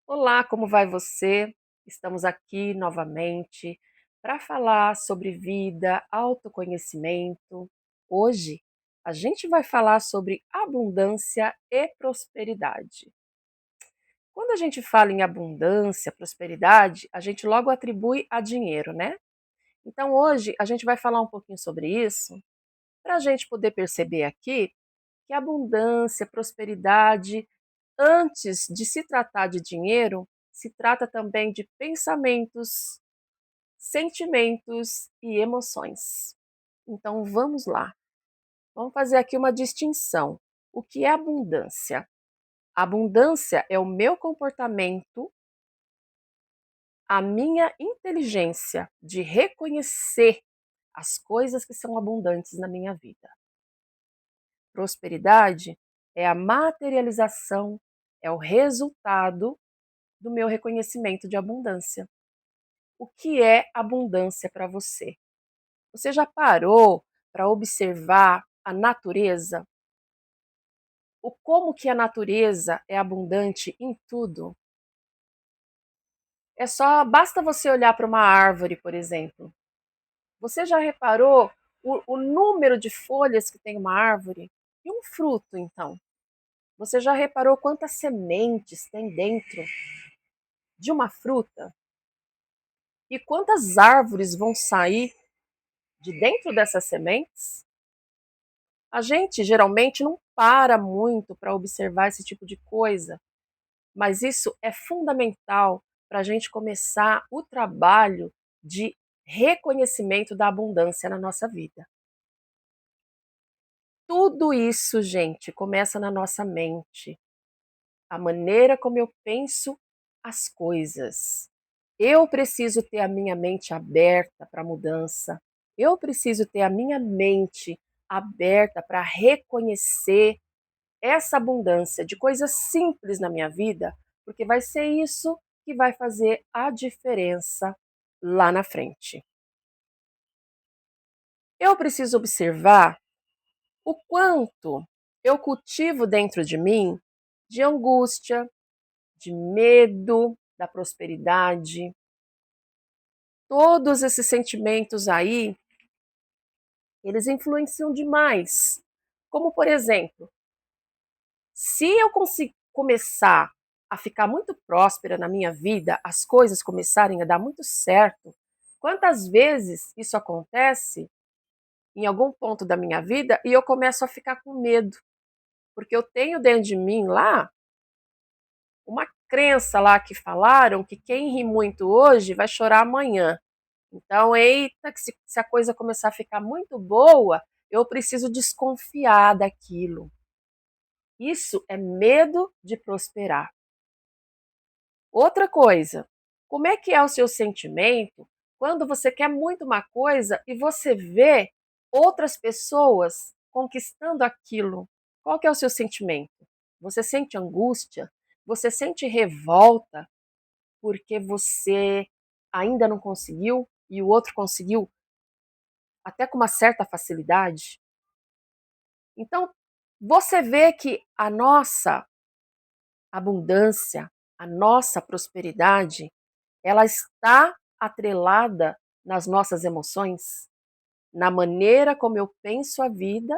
Olá, como vai você? Estamos aqui novamente para falar sobre vida, autoconhecimento. Hoje a gente vai falar sobre abundância e prosperidade. Quando a gente fala em abundância, prosperidade, a gente logo atribui a dinheiro, né? Então hoje a gente vai falar um pouquinho sobre isso para a gente poder perceber aqui que abundância, prosperidade, antes de se tratar de dinheiro, se trata também de pensamentos, sentimentos e emoções. Então vamos lá. Vamos fazer aqui uma distinção. O que é abundância? Abundância é o meu comportamento, a minha inteligência de reconhecer as coisas que são abundantes na minha vida. Prosperidade é a materialização, é o resultado do meu reconhecimento de abundância. O que é abundância para você? Você já parou para observar a natureza? O como que a natureza é abundante em tudo? Basta você olhar para uma árvore, por exemplo. Você já reparou o número de folhas que tem uma árvore? E um fruto, então? Você já reparou quantas sementes tem dentro de uma fruta? E quantas árvores vão sair de dentro dessas sementes? A gente geralmente não para muito para observar esse tipo de coisa, mas isso é fundamental para a gente começar o trabalho de reconhecimento da abundância na nossa vida. Tudo isso, gente, começa na nossa mente, a maneira como eu penso as coisas. Eu preciso ter a minha mente aberta para a mudança. Eu preciso ter a minha mente aberta para reconhecer essa abundância de coisas simples na minha vida, porque vai ser isso que vai fazer a diferença lá na frente. Eu preciso observar o quanto eu cultivo dentro de mim de angústia, de medo da prosperidade. Todos esses sentimentos aí, eles influenciam demais. Como, por exemplo, se eu começar a ficar muito próspera na minha vida, as coisas começarem a dar muito certo, quantas vezes isso acontece em algum ponto da minha vida e eu começo a ficar com medo, porque eu tenho dentro de mim lá uma crença lá que falaram que quem ri muito hoje vai chorar amanhã. Então, eita, que se a coisa começar a ficar muito boa, eu preciso desconfiar daquilo. Isso é medo de prosperar. Outra coisa, como é que é o seu sentimento quando você quer muito uma coisa e você vê outras pessoas conquistando aquilo? Qual que é o seu sentimento? Você sente angústia? Você sente revolta porque você ainda não conseguiu e o outro conseguiu até com uma certa facilidade? Então, você vê que a nossa abundância, a nossa prosperidade, ela está atrelada nas nossas emoções, na maneira como eu penso a vida,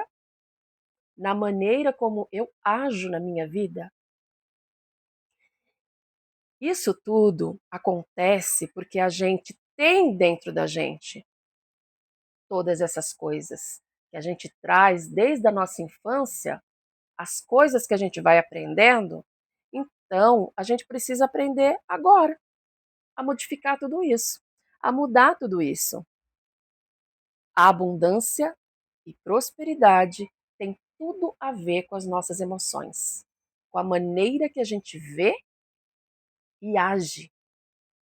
na maneira como eu ajo na minha vida. Isso tudo acontece porque a gente tem dentro da gente todas essas coisas que a gente traz desde a nossa infância, as coisas que a gente vai aprendendo. Então, a gente precisa aprender agora a modificar tudo isso, a mudar tudo isso. A abundância e prosperidade tem tudo a ver com as nossas emoções, com a maneira que a gente vê e age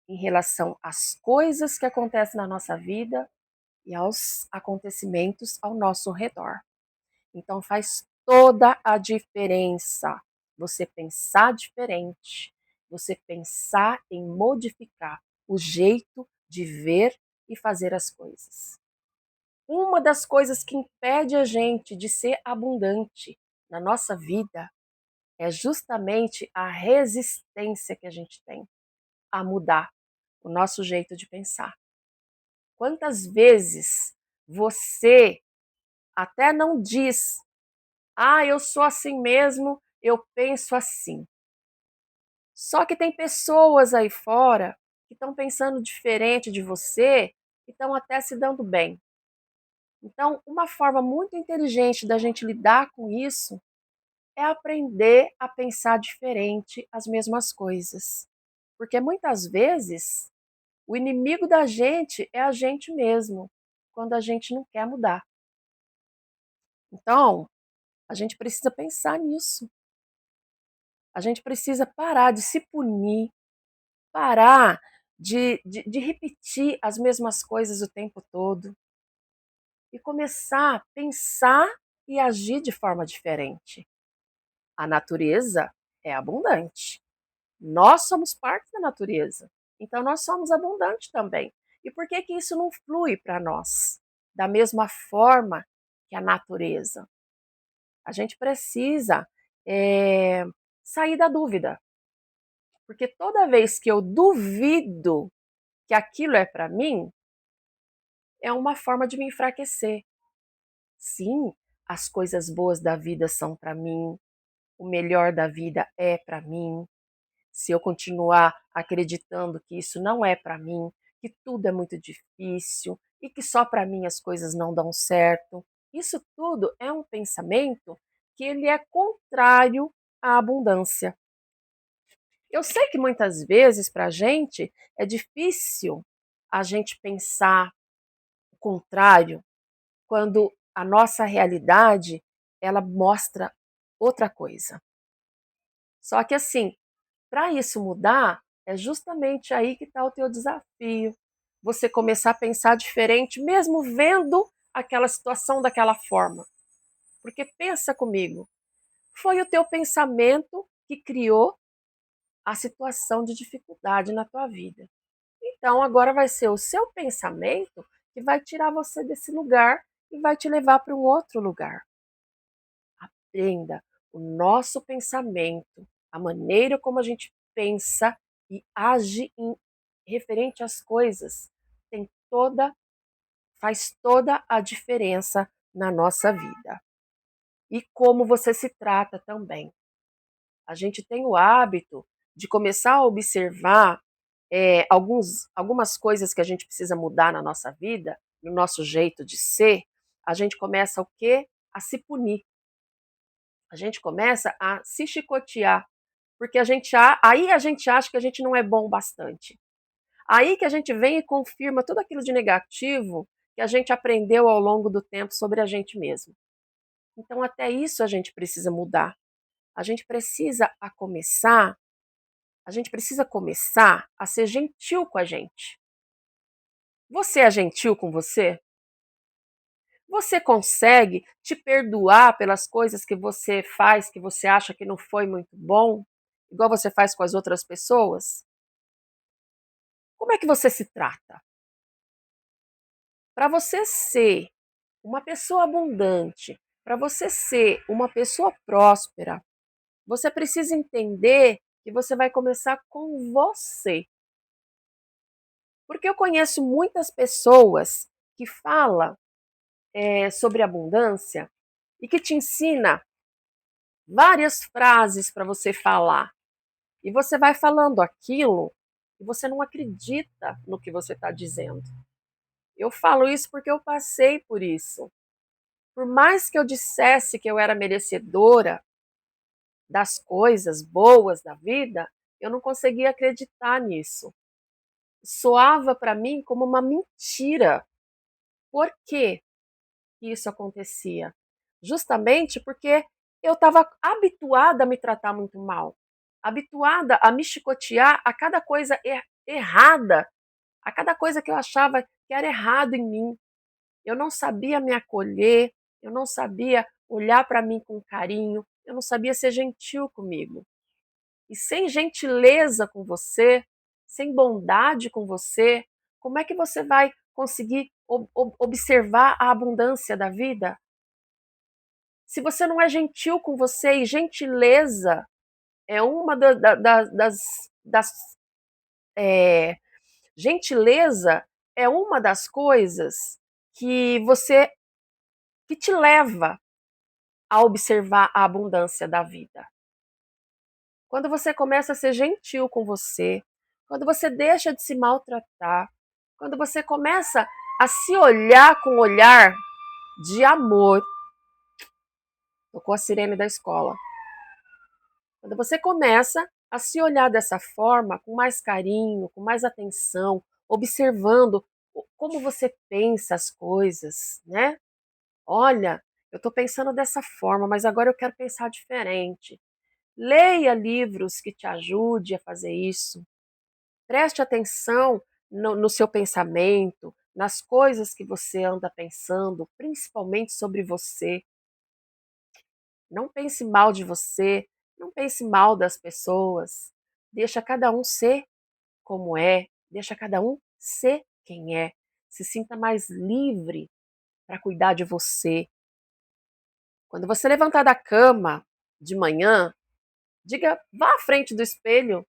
em relação às coisas que acontecem na nossa vida e aos acontecimentos ao nosso redor. Então faz toda a diferença você pensar diferente, você pensar em modificar o jeito de ver e fazer as coisas. Uma das coisas que impede a gente de ser abundante na nossa vida é justamente a resistência que a gente tem a mudar o nosso jeito de pensar. Quantas vezes você até não diz: "Ah, eu sou assim mesmo, eu penso assim". Só que tem pessoas aí fora que estão pensando diferente de você e estão até se dando bem. Então, uma forma muito inteligente da gente lidar com isso é aprender a pensar diferente as mesmas coisas. Porque muitas vezes o inimigo da gente é a gente mesmo, quando a gente não quer mudar. Então, a gente precisa pensar nisso. A gente precisa parar de se punir, parar de repetir as mesmas coisas o tempo todo e começar a pensar e agir de forma diferente. A natureza é abundante. Nós somos parte da natureza. Então nós somos abundantes também. E por que que isso não flui para nós? Da mesma forma que a natureza. A gente precisa sair da dúvida. Porque toda vez que eu duvido que aquilo é para mim, é uma forma de me enfraquecer. Sim, as coisas boas da vida são para mim, o melhor da vida é para mim. Se eu continuar acreditando que isso não é para mim, que tudo é muito difícil e que só para mim as coisas não dão certo, isso tudo é um pensamento que ele é contrário à abundância. Eu sei que muitas vezes para a gente é difícil a gente pensar o contrário quando a nossa realidade ela mostra outra coisa. Só que assim, para isso mudar, é justamente aí que está o teu desafio. Você começar a pensar diferente, mesmo vendo aquela situação daquela forma. Porque pensa comigo, foi o teu pensamento que criou a situação de dificuldade na tua vida. Então agora vai ser o seu pensamento que vai tirar você desse lugar e vai te levar para um outro lugar. Aprenda o nosso pensamento, a maneira como a gente pensa e age em referente às coisas, tem toda faz toda a diferença na nossa vida. E como você se trata também. A gente tem o hábito de começar a observar algumas coisas que a gente precisa mudar na nossa vida, no nosso jeito de ser. A gente começa o quê? A se punir. A gente começa a se chicotear, porque aí a gente acha que a gente não é bom o bastante. Aí que a gente vem e confirma tudo aquilo de negativo que a gente aprendeu ao longo do tempo sobre a gente mesmo. Então até isso a gente precisa mudar. A gente precisa a gente precisa começar a ser gentil com a gente. Você é gentil com você? Você consegue te perdoar pelas coisas que você faz que você acha que não foi muito bom, igual você faz com as outras pessoas? Como é que você se trata? Para você ser uma pessoa abundante, para você ser uma pessoa próspera, você precisa entender que você vai começar com você. Porque eu conheço muitas pessoas que falam sobre abundância e que te ensina várias frases para você falar. E você vai falando aquilo e você não acredita no que você está dizendo. Eu falo isso porque eu passei por isso. Por mais que eu dissesse que eu era merecedora das coisas boas da vida, eu não conseguia acreditar nisso. Soava para mim como uma mentira. Por que isso acontecia? Justamente porque eu estava habituada a me tratar muito mal, habituada a me chicotear a cada coisa errada, a cada coisa que eu achava que era errado em mim. Eu não sabia me acolher, eu não sabia olhar para mim com carinho, eu não sabia ser gentil comigo. E sem gentileza com você, sem bondade com você, como é que você vai conseguir observar a abundância da vida? Se você não é gentil com você, e gentileza é uma das gentileza é uma das coisas que você que te leva a observar a abundância da vida. Quando você começa a ser gentil com você, quando você deixa de se maltratar, quando você começa a se olhar com um olhar de amor. Tocou a sirene da escola. Quando você começa a se olhar dessa forma, com mais carinho, com mais atenção, observando como você pensa as coisas, né? Olha, eu estou pensando dessa forma, mas agora eu quero pensar diferente. Leia livros que te ajudem a fazer isso. Preste atenção no seu pensamento, nas coisas que você anda pensando, principalmente sobre você. Não pense mal de você, não pense mal das pessoas. Deixa cada um ser como é, deixa cada um ser quem é. Se sinta mais livre para cuidar de você. Quando você levantar da cama de manhã, diga, vá à frente do espelho,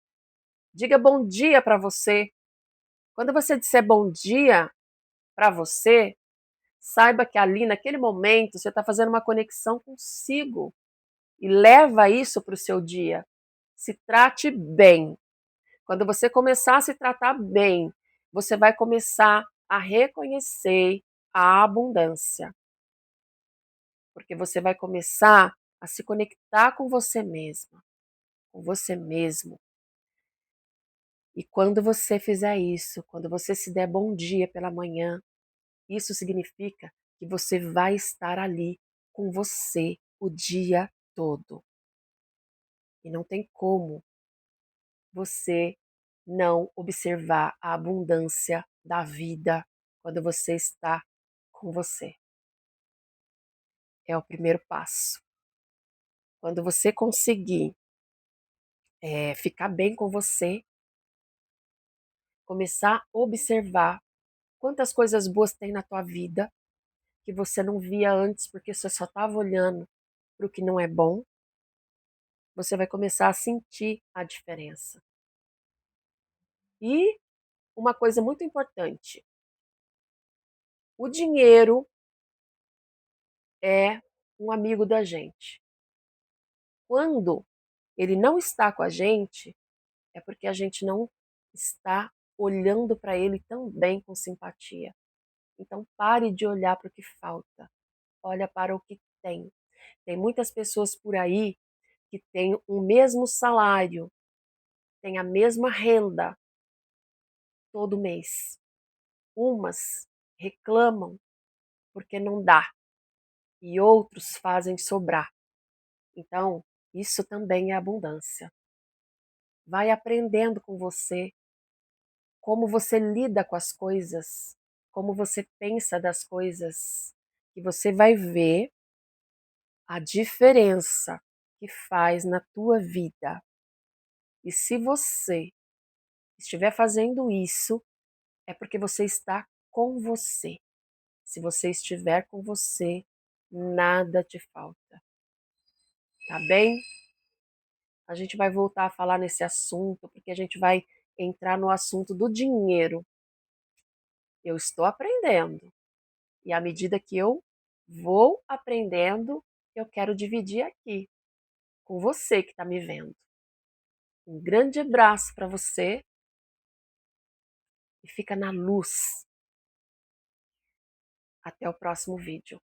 diga bom dia para você. Quando você disser bom dia para você, saiba que ali naquele momento você está fazendo uma conexão consigo e leva isso para o seu dia. Se trate bem. Quando você começar a se tratar bem, você vai começar a reconhecer a abundância. Porque você vai começar a se conectar com você mesma, com você mesmo. E quando você fizer isso, quando você se der bom dia pela manhã, isso significa que você vai estar ali com você o dia todo. E não tem como você não observar a abundância da vida quando você está com você. É o primeiro passo. Quando você conseguir ficar bem com você, começar a observar quantas coisas boas tem na tua vida que você não via antes porque você só estava olhando para o que não é bom, você vai começar a sentir a diferença. E uma coisa muito importante, o dinheiro é um amigo da gente. Quando ele não está com a gente, é porque a gente não está olhando para ele também com simpatia. Então pare de olhar para o que falta, olha para o que tem. Tem muitas pessoas por aí que têm o mesmo salário, têm a mesma renda todo mês. Umas reclamam porque não dá e outros fazem sobrar. Então, isso também é abundância. Vai aprendendo com você como você lida com as coisas, como você pensa das coisas, e você vai ver a diferença que faz na tua vida. E se você estiver fazendo isso, é porque você está com você. Se você estiver com você, nada te falta. Tá bem? A gente vai voltar a falar nesse assunto, porque a gente vai entrar no assunto do dinheiro. Eu estou aprendendo. E à medida que eu vou aprendendo, eu quero dividir aqui com você que está me vendo. Um grande abraço para você e fica na luz. Até o próximo vídeo.